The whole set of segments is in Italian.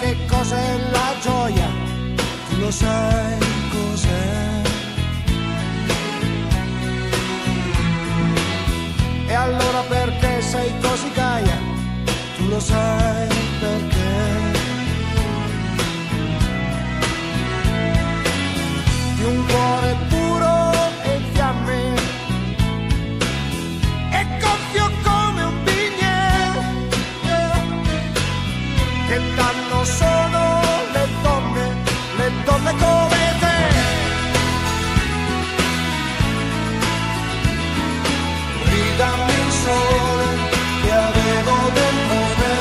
che cos'è la gioia, tu lo sai cos'è. E allora perché sei così gaia, tu lo sai perché. Di un cuore puro e fiamme, e gonfio come un bignè, che danno solo le donne come te. Ridammi il sole che avevo dentro me,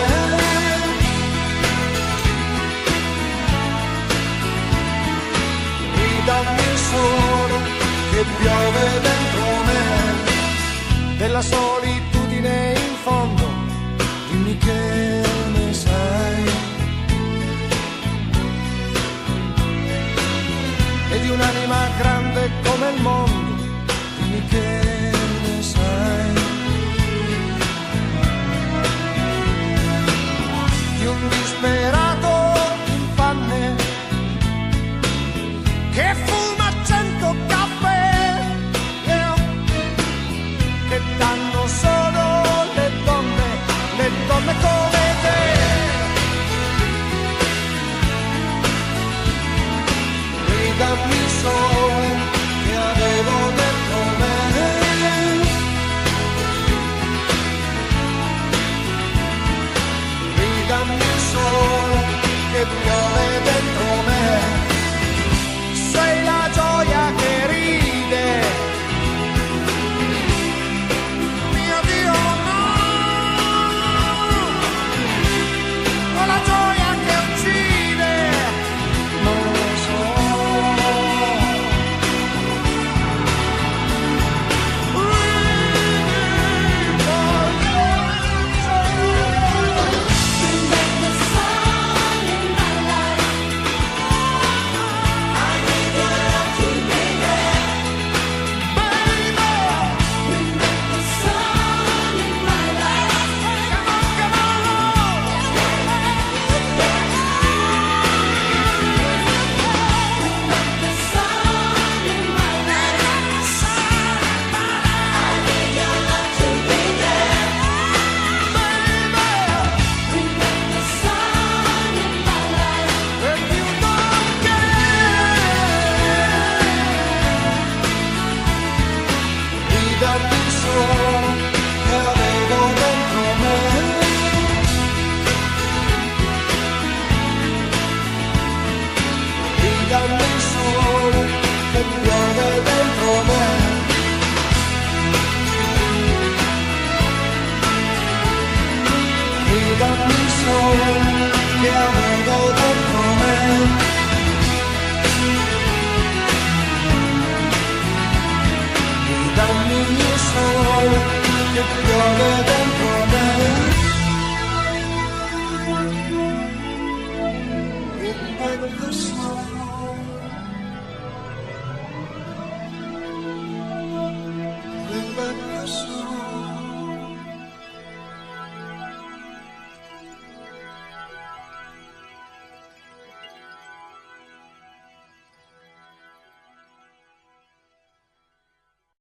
ridammi il sole che piove dentro me, della solitudine in fondo, dimmi che ne sai, e di un'anima grande come il mondo, dimmi che